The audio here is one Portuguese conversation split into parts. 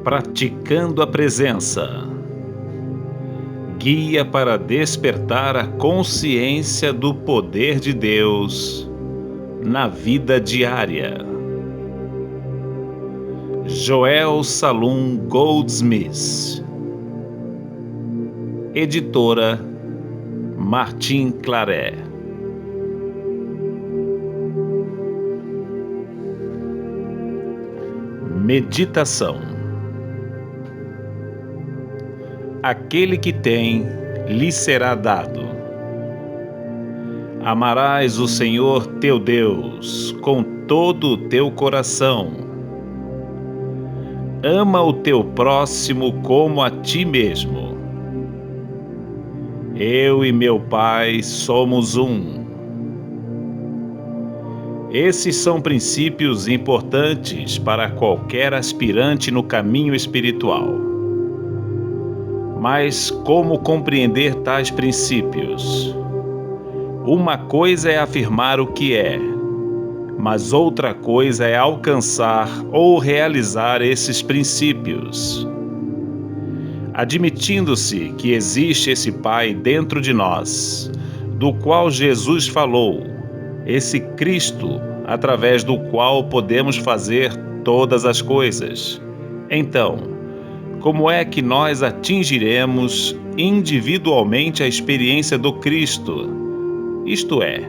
Praticando a presença. Guia para despertar a consciência do poder de Deus na vida diária. Joel Salum Goldsmith. Editora Martim Claret. Meditação. Aquele que tem, lhe será dado. Amarás o Senhor teu Deus com todo o teu coração. Ama o teu próximo como a ti mesmo. Eu e meu Pai somos um. Esses são princípios importantes para qualquer aspirante no caminho espiritual. Mas como compreender tais princípios? Uma coisa é afirmar o que é, mas outra coisa é alcançar ou realizar esses princípios. Admitindo-se que existe esse Pai dentro de nós, do qual Jesus falou, esse Cristo, através do qual podemos fazer todas as coisas. Então, como é que nós atingiremos individualmente a experiência do Cristo? Isto é,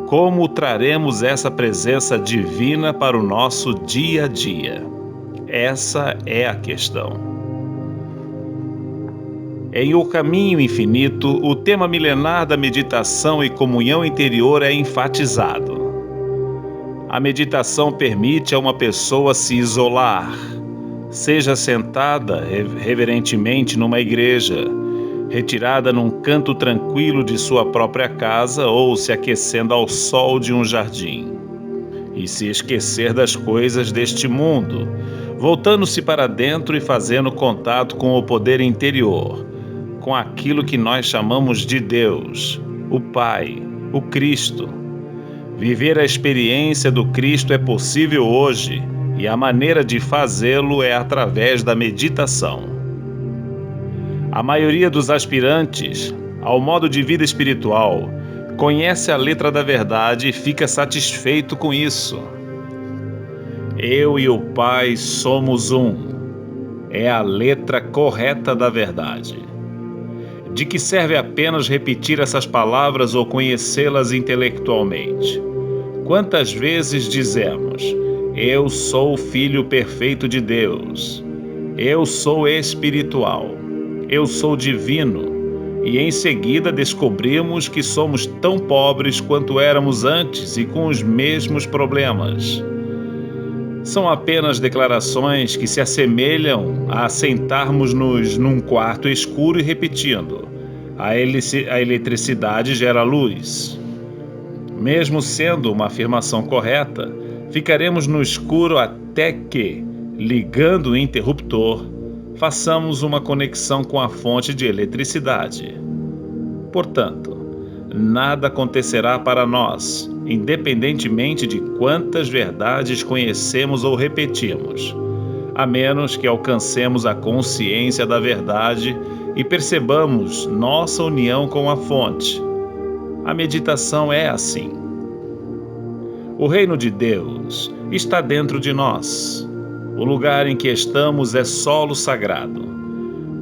como traremos essa presença divina para o nosso dia a dia? Essa é a questão. Em O Caminho Infinito, o tema milenar da meditação e comunhão interior é enfatizado. A meditação permite a uma pessoa se isolar, seja sentada reverentemente numa igreja, retirada num canto tranquilo de sua própria casa ou se aquecendo ao sol de um jardim, e se esquecer das coisas deste mundo, voltando-se para dentro e fazendo contato com o poder interior, com aquilo que nós chamamos de Deus, o Pai, o Cristo. Viver a experiência do Cristo é possível hoje, e a maneira de fazê-lo é através da meditação. A maioria dos aspirantes ao modo de vida espiritual conhece a letra da verdade e fica satisfeito com isso. Eu e o Pai somos um. É a letra correta da verdade. De que serve apenas repetir essas palavras ou conhecê-las intelectualmente? Quantas vezes dizemos: eu sou o Filho perfeito de Deus, eu sou espiritual, eu sou divino, e em seguida descobrimos que somos tão pobres quanto éramos antes e com os mesmos problemas. São apenas declarações que se assemelham a sentarmos-nos num quarto escuro e repetindo: a eletricidade gera luz. Mesmo sendo uma afirmação correta, ficaremos no escuro até que, ligando o interruptor, façamos uma conexão com a fonte de eletricidade. Portanto, nada acontecerá para nós, independentemente de quantas verdades conhecemos ou repetimos, a menos que alcancemos a consciência da verdade e percebamos nossa união com a fonte. A meditação é assim. O reino de Deus está dentro de nós. O lugar em que estamos é solo sagrado.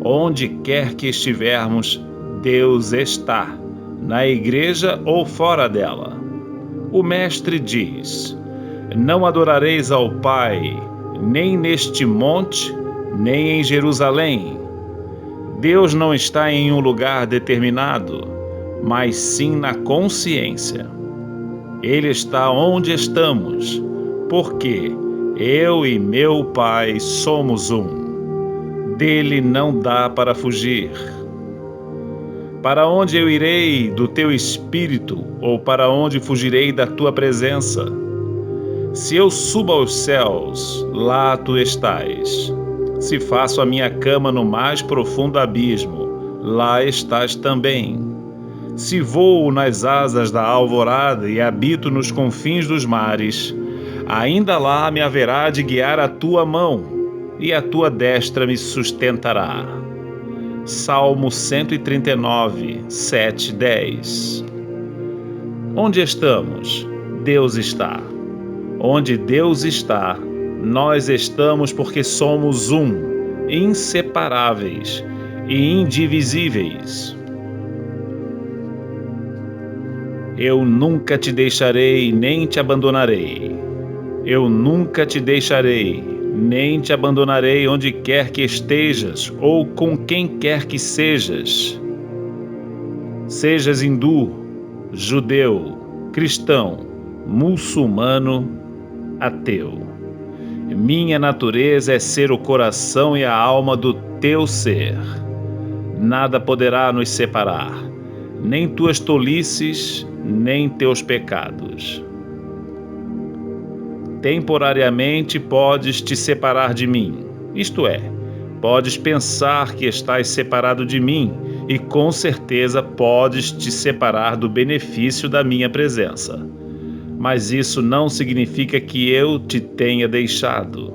Onde quer que estivermos, Deus está, na igreja ou fora dela. O Mestre diz: não adorareis ao Pai, nem neste monte, nem em Jerusalém. Deus não está em um lugar determinado, mas sim na consciência. Ele está onde estamos, porque eu e meu Pai somos um. Dele não dá para fugir. Para onde eu irei do teu espírito, ou para onde fugirei da tua presença? Se eu subo aos céus, lá tu estás. Se faço a minha cama no mais profundo abismo, lá estás também. Se voo nas asas da alvorada e habito nos confins dos mares, ainda lá me haverá de guiar a tua mão, e a tua destra me sustentará. Salmo 139, 7, 10. Onde estamos, Deus está. Onde Deus está, nós estamos, porque somos um, inseparáveis e indivisíveis. Eu nunca te deixarei nem te abandonarei. Eu nunca te deixarei nem te abandonarei onde quer que estejas ou com quem quer que sejas. Sejas hindu, judeu, cristão, muçulmano, ateu. Minha natureza é ser o coração e a alma do teu ser. Nada poderá nos separar, nem tuas tolices, nem teus pecados. Temporariamente podes te separar de mim, isto é, podes pensar que estás separado de mim e com certeza podes te separar do benefício da minha presença. Mas isso não significa que eu te tenha deixado.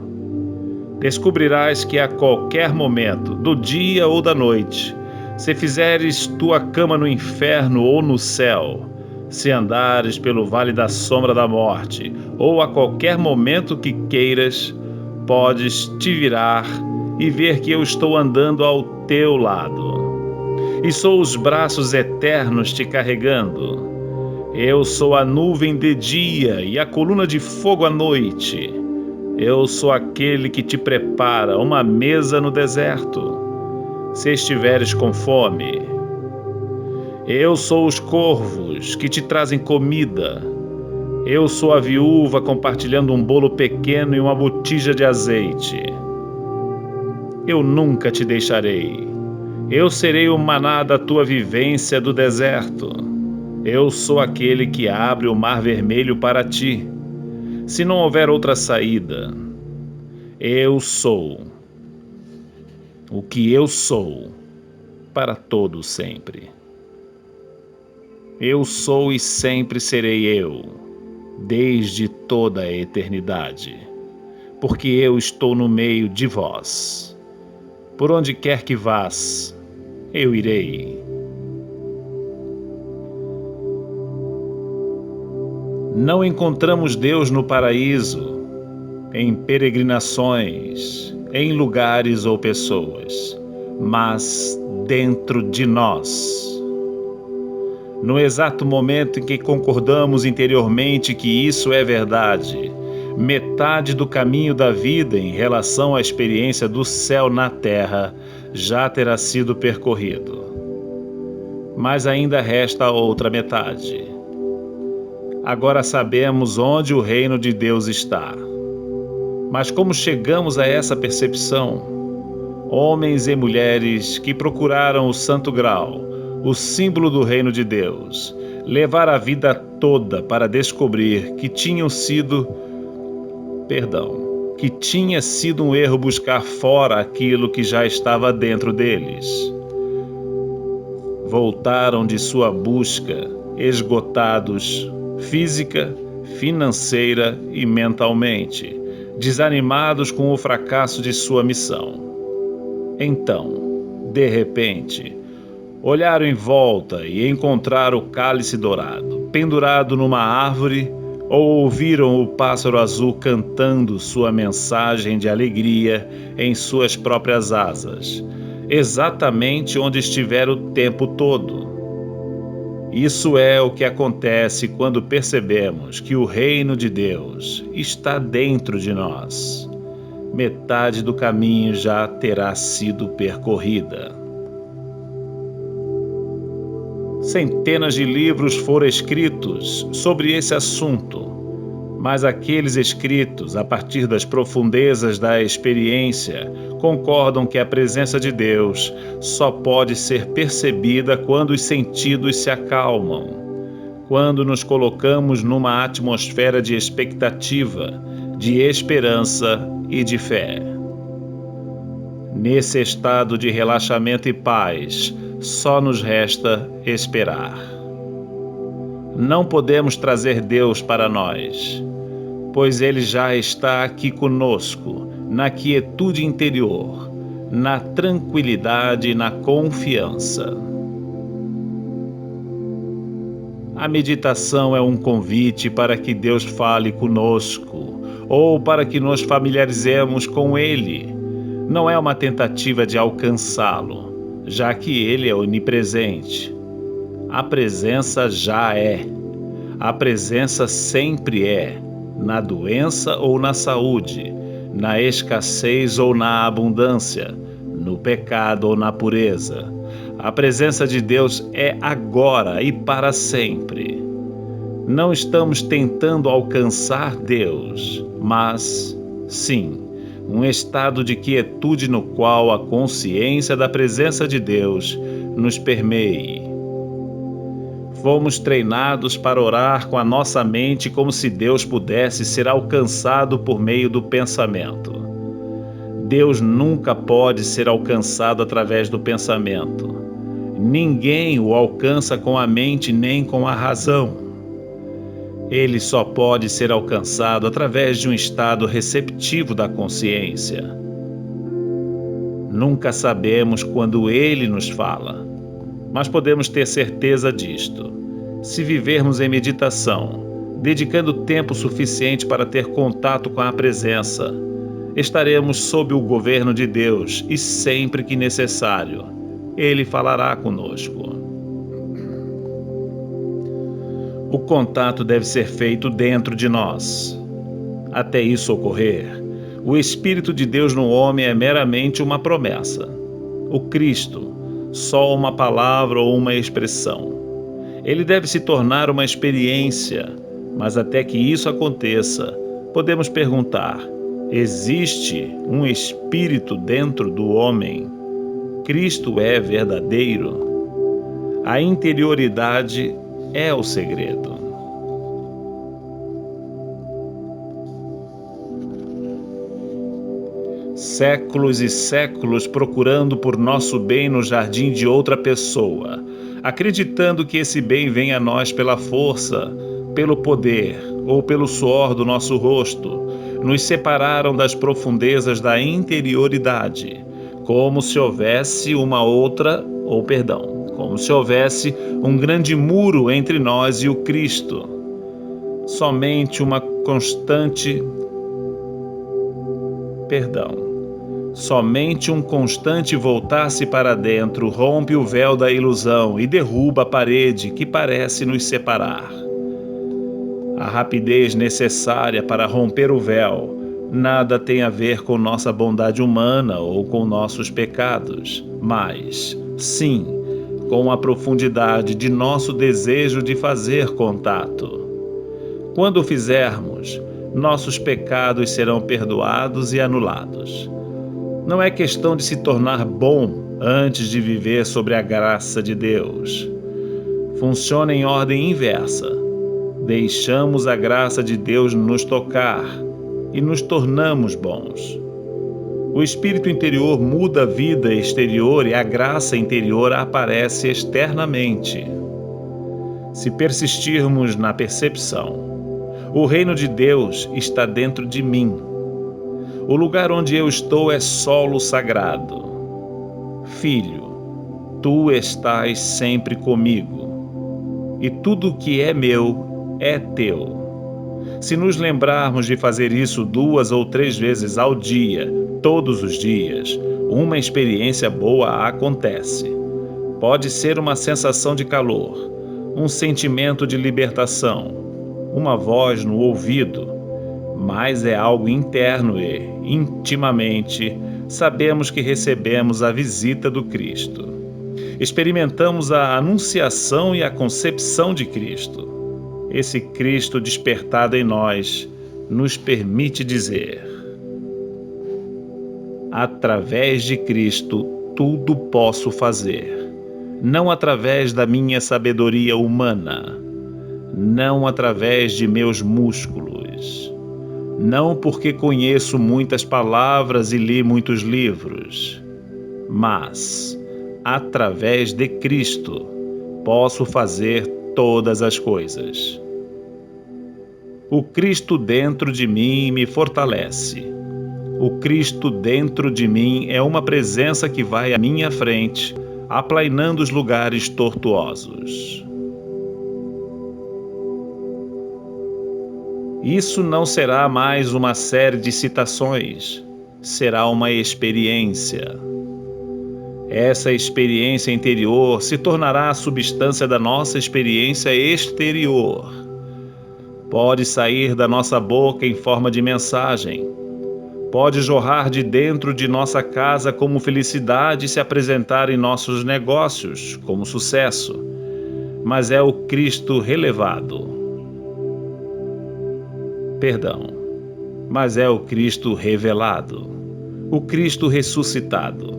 Descobrirás que a qualquer momento, do dia ou da noite, se fizeres tua cama no inferno ou no céu, se andares pelo vale da sombra da morte, ou a qualquer momento que queiras, podes te virar e ver que eu estou andando ao teu lado. E sou os braços eternos te carregando. Eu sou a nuvem de dia e a coluna de fogo à noite. Eu sou aquele que te prepara uma mesa no deserto, se estiveres com fome. Eu sou os corvos que te trazem comida. Eu sou a viúva compartilhando um bolo pequeno e uma botija de azeite. Eu nunca te deixarei. Eu serei o maná da tua vivência do deserto. Eu sou aquele que abre o mar vermelho para ti. Se não houver outra saída, eu sou o que eu sou para todo sempre. Eu sou e sempre serei eu, desde toda a eternidade, porque eu estou no meio de vós. Por onde quer que vás, eu irei. Não encontramos Deus no paraíso, em peregrinações, em lugares ou pessoas, mas dentro de nós. No exato momento em que concordamos interiormente que isso é verdade, metade do caminho da vida em relação à experiência do céu na terra já terá sido percorrido. Mas ainda resta a outra metade. Agora sabemos onde o reino de Deus está. Mas como chegamos a essa percepção? Homens e mulheres que procuraram o Santo Grau, o símbolo do reino de Deus, levar a vida toda para descobrir que tinha sido um erro buscar fora aquilo que já estava dentro deles. Voltaram de sua busca esgotados física, financeira e mentalmente, desanimados com o fracasso de sua missão. Então, de repente, olharam em volta e encontraram o cálice dourado, pendurado numa árvore, ou ouviram o pássaro azul cantando sua mensagem de alegria em suas próprias asas, exatamente onde estiver o tempo todo. Isso é o que acontece quando percebemos que o reino de Deus está dentro de nós. Metade do caminho já terá sido percorrida. Centenas de livros foram escritos sobre esse assunto, mas aqueles escritos a partir das profundezas da experiência concordam que a presença de Deus só pode ser percebida quando os sentidos se acalmam, quando nos colocamos numa atmosfera de expectativa, de esperança e de fé. Nesse estado de relaxamento e paz, só nos resta esperar. Não podemos trazer Deus para nós, pois Ele já está aqui conosco, na quietude interior, na tranquilidade e na confiança. A meditação é um convite para que Deus fale conosco, ou para que nos familiarizemos com Ele. Não é uma tentativa de alcançá-lo, já que Ele é onipresente. A presença já é. A presença sempre é, na doença ou na saúde, na escassez ou na abundância, no pecado ou na pureza. A presença de Deus é agora e para sempre. Não estamos tentando alcançar Deus, mas, sim, um estado de quietude no qual a consciência da presença de Deus nos permeie. Fomos treinados para orar com a nossa mente como se Deus pudesse ser alcançado por meio do pensamento. Deus nunca pode ser alcançado através do pensamento. Ninguém o alcança com a mente nem com a razão. Ele só pode ser alcançado através de um estado receptivo da consciência. Nunca sabemos quando Ele nos fala, mas podemos ter certeza disto. Se vivermos em meditação, dedicando tempo suficiente para ter contato com a presença, estaremos sob o governo de Deus e sempre que necessário, Ele falará conosco. O contato deve ser feito dentro de nós. Até isso ocorrer, o Espírito de Deus no homem é meramente uma promessa. O Cristo, só uma palavra ou uma expressão. Ele deve se tornar uma experiência, mas até que isso aconteça, podemos perguntar: existe um Espírito dentro do homem? Cristo é verdadeiro? A interioridade é o segredo. Séculos e séculos procurando por nosso bem no jardim de outra pessoa, acreditando que esse bem vem a nós pela força, pelo poder ou pelo suor do nosso rosto, nos separaram das profundezas da interioridade, como se houvesse como se houvesse um grande muro entre nós e o Cristo. Somente um constante voltar-se para dentro rompe o véu da ilusão e derruba a parede que parece nos separar. A rapidez necessária para romper o véu nada tem a ver com nossa bondade humana ou com nossos pecados, mas, sim, com a profundidade de nosso desejo de fazer contato. Quando o fizermos, nossos pecados serão perdoados e anulados. Não é questão de se tornar bom antes de viver sobre a graça de Deus. Funciona em ordem inversa. Deixamos a graça de Deus nos tocar e nos tornamos bons. O espírito interior muda a vida exterior e a graça interior aparece externamente. Se persistirmos na percepção, o reino de Deus está dentro de mim. O lugar onde eu estou é solo sagrado. Filho, tu estás sempre comigo, e tudo que é meu é teu. Se nos lembrarmos de fazer isso 2 ou 3 vezes ao dia, todos os dias, uma experiência boa acontece. Pode ser uma sensação de calor, um sentimento de libertação, uma voz no ouvido, mas é algo interno e, intimamente, sabemos que recebemos a visita do Cristo. Experimentamos a anunciação e a concepção de Cristo. Esse Cristo despertado em nós nos permite dizer: através de Cristo tudo posso fazer, não através da minha sabedoria humana, não através de meus músculos, não porque conheço muitas palavras e li muitos livros, mas através de Cristo posso fazer todas as coisas. O Cristo dentro de mim me fortalece. O Cristo dentro de mim é uma presença que vai à minha frente, aplainando os lugares tortuosos. Isso não será mais uma série de citações, será uma experiência. Essa experiência interior se tornará a substância da nossa experiência exterior. Pode sair da nossa boca em forma de mensagem. Pode jorrar de dentro de nossa casa como felicidade e se apresentar em nossos negócios como sucesso. Mas é o Cristo relevado. Mas é o Cristo revelado. O Cristo ressuscitado.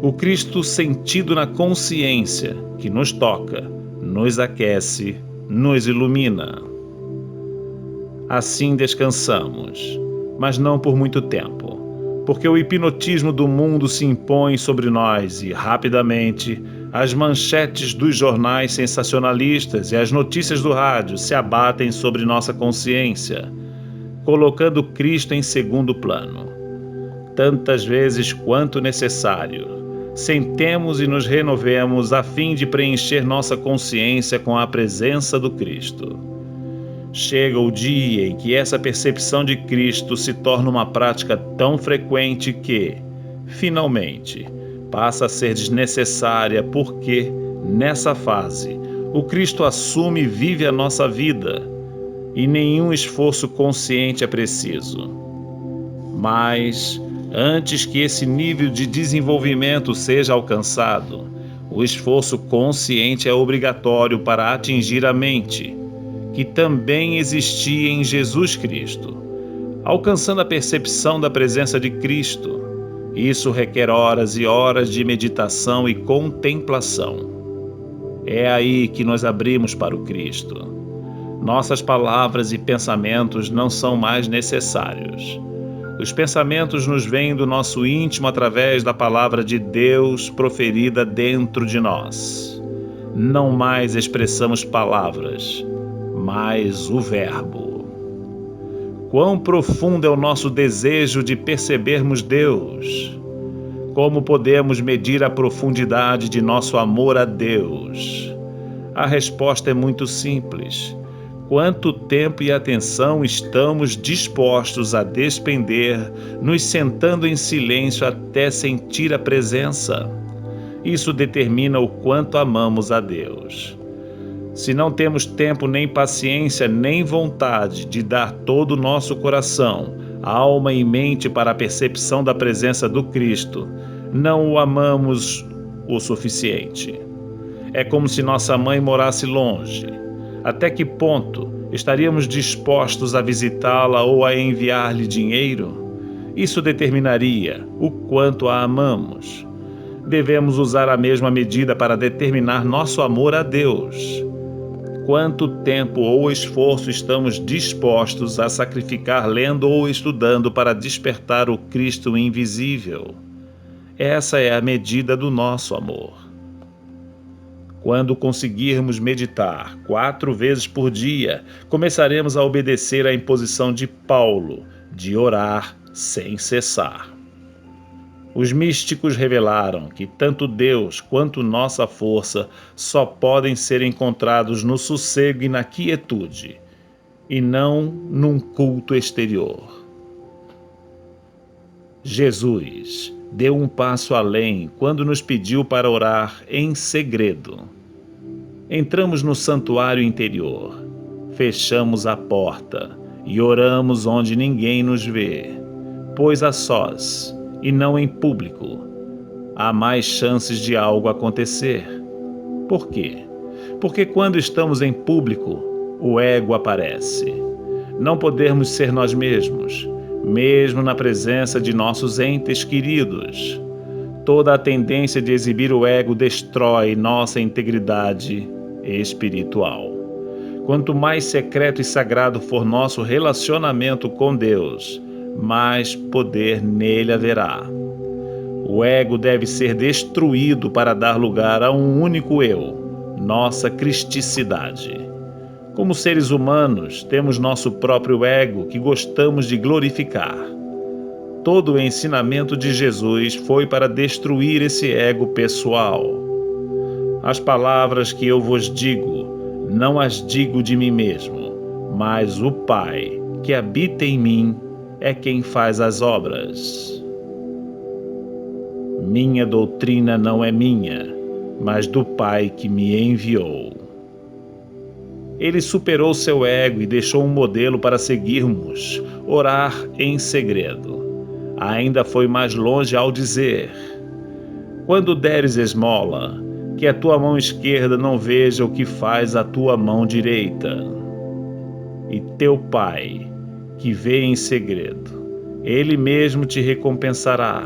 O Cristo sentido na consciência, que nos toca, nos aquece, nos ilumina. Assim descansamos, mas não por muito tempo, porque o hipnotismo do mundo se impõe sobre nós e, rapidamente, as manchetes dos jornais sensacionalistas e as notícias do rádio se abatem sobre nossa consciência, colocando Cristo em segundo plano. Tantas vezes quanto necessário, sentemos e nos renovemos a fim de preencher nossa consciência com a presença do Cristo. Chega o dia em que essa percepção de Cristo se torna uma prática tão frequente que, finalmente, passa a ser desnecessária porque, nessa fase, o Cristo assume e vive a nossa vida, e nenhum esforço consciente é preciso. Mas, antes que esse nível de desenvolvimento seja alcançado, o esforço consciente é obrigatório para atingir a mente, que também existia em Jesus Cristo, alcançando a percepção da presença de Cristo. Isso requer horas e horas de meditação e contemplação. É aí que nós abrimos para o Cristo. Nossas palavras e pensamentos não são mais necessários. Os pensamentos nos vêm do nosso íntimo através da palavra de Deus proferida dentro de nós. Não mais expressamos palavras, mas o Verbo. Quão profundo é o nosso desejo de percebermos Deus? Como podemos medir a profundidade de nosso amor a Deus? A resposta é muito simples. Quanto tempo e atenção estamos dispostos a despender, nos sentando em silêncio até sentir a presença? Isso determina o quanto amamos a Deus. Se não temos tempo, nem paciência, nem vontade de dar todo o nosso coração, alma e mente para a percepção da presença do Cristo, não o amamos o suficiente. É como se nossa mãe morasse longe. Até que ponto estaríamos dispostos a visitá-la ou a enviar-lhe dinheiro? Isso determinaria o quanto a amamos. Devemos usar a mesma medida para determinar nosso amor a Deus. Quanto tempo ou esforço estamos dispostos a sacrificar lendo ou estudando para despertar o Cristo invisível? Essa é a medida do nosso amor. Quando conseguirmos meditar 4 vezes por dia, começaremos a obedecer à imposição de Paulo, de orar sem cessar. Os místicos revelaram que tanto Deus quanto nossa força só podem ser encontrados no sossego e na quietude, e não num culto exterior. Jesus deu um passo além quando nos pediu para orar em segredo. Entramos no santuário interior, fechamos a porta e oramos onde ninguém nos vê, pois a sós e não em público há mais chances de algo acontecer. Por quê? Porque quando estamos em público, o ego aparece. Não podemos ser nós mesmos, mesmo na presença de nossos entes queridos. Toda a tendência de exibir o ego destrói nossa integridade espiritual. Quanto mais secreto e sagrado for nosso relacionamento com Deus, mais poder nele haverá. O ego deve ser destruído para dar lugar a um único eu, nossa cristicidade. Como seres humanos, temos nosso próprio ego que gostamos de glorificar. Todo o ensinamento de Jesus foi para destruir esse ego pessoal. As palavras que eu vos digo, não as digo de mim mesmo, mas o Pai, que habita em mim, é quem faz as obras. Minha doutrina não é minha, mas do Pai que me enviou. Ele superou seu ego e deixou um modelo para seguirmos, orar em segredo. Ainda foi mais longe ao dizer: quando deres esmola, que a tua mão esquerda não veja o que faz a tua mão direita. E teu Pai, que vê em segredo, Ele mesmo te recompensará.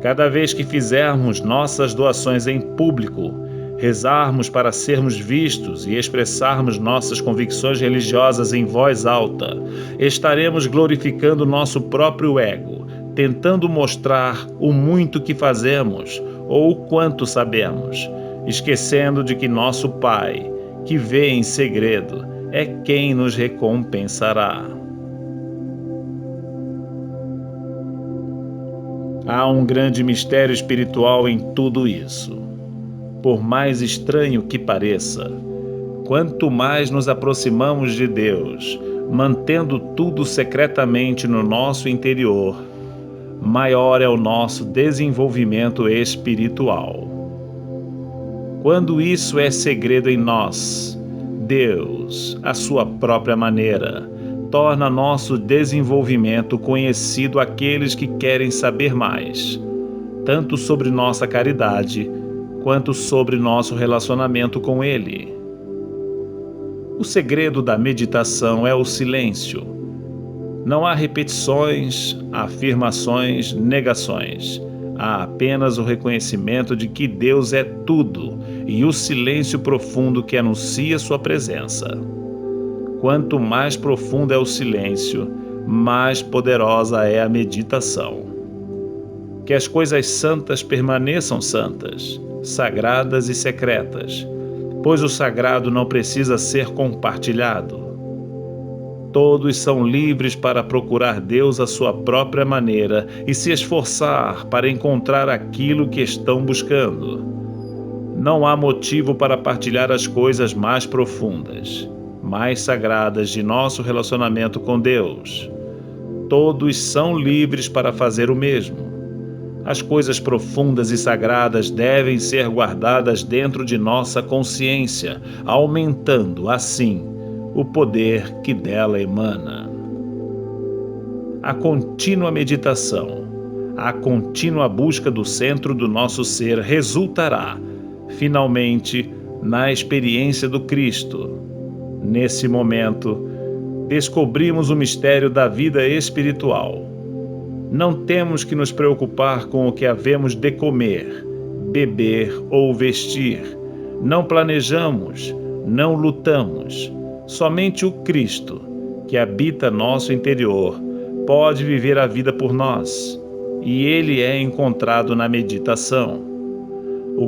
Cada vez que fizermos nossas doações em público, rezarmos para sermos vistos e expressarmos nossas convicções religiosas em voz alta, estaremos glorificando nosso próprio ego, tentando mostrar o muito que fazemos ou o quanto sabemos, esquecendo de que nosso Pai, que vê em segredo, é quem nos recompensará. Há um grande mistério espiritual em tudo isso. Por mais estranho que pareça, quanto mais nos aproximamos de Deus, mantendo tudo secretamente no nosso interior, maior é o nosso desenvolvimento espiritual. Quando isso é segredo em nós, Deus, à sua própria maneira, torna nosso desenvolvimento conhecido àqueles que querem saber mais, tanto sobre nossa caridade, quanto sobre nosso relacionamento com Ele. O segredo da meditação é o silêncio. Não há repetições, afirmações, negações. Há apenas o reconhecimento de que Deus é tudo e o silêncio profundo que anuncia sua presença. Quanto mais profundo é o silêncio, mais poderosa é a meditação. Que as coisas santas permaneçam santas, sagradas e secretas, pois o sagrado não precisa ser compartilhado. Todos são livres para procurar Deus à sua própria maneira e se esforçar para encontrar aquilo que estão buscando. Não há motivo para partilhar as coisas mais profundas, mais sagradas de nosso relacionamento com Deus. Todos são livres para fazer o mesmo. As coisas profundas e sagradas devem ser guardadas dentro de nossa consciência, aumentando, assim, o poder que dela emana. A contínua meditação, a contínua busca do centro do nosso ser resultará, finalmente, na experiência do Cristo. Nesse momento, descobrimos o mistério da vida espiritual. Não temos que nos preocupar com o que havemos de comer, beber ou vestir. Não planejamos, não lutamos. Somente o Cristo, que habita nosso interior, pode viver a vida por nós, e Ele é encontrado na meditação. O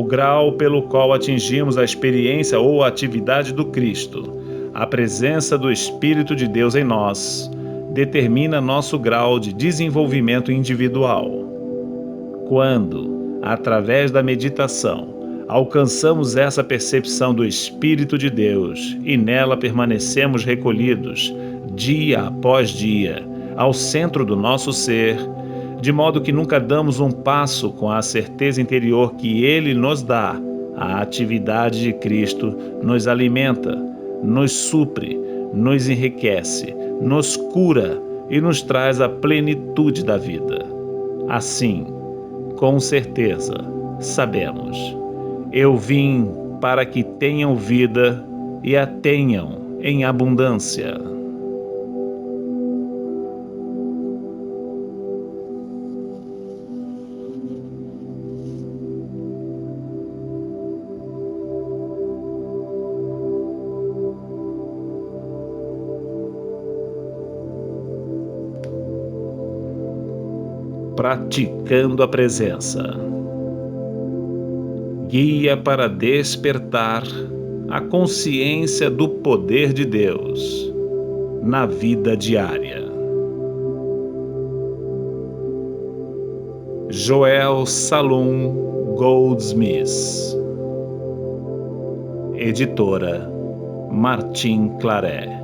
grau pelo qual atingimos a experiência ou a atividade do Cristo, a presença do Espírito de Deus em nós, determina nosso grau de desenvolvimento individual. Quando, através da meditação, alcançamos essa percepção do Espírito de Deus e nela permanecemos recolhidos, dia após dia, ao centro do nosso ser, de modo que nunca damos um passo com a certeza interior que Ele nos dá, a atividade de Cristo nos alimenta, nos supre, nos enriquece, nos cura e nos traz a plenitude da vida. Assim, com certeza, sabemos: eu vim para que tenham vida e a tenham em abundância. Praticando a presença. Guia para despertar a consciência do poder de Deus na vida diária. Joel Salum Goldsmith. Editora Martim Claret.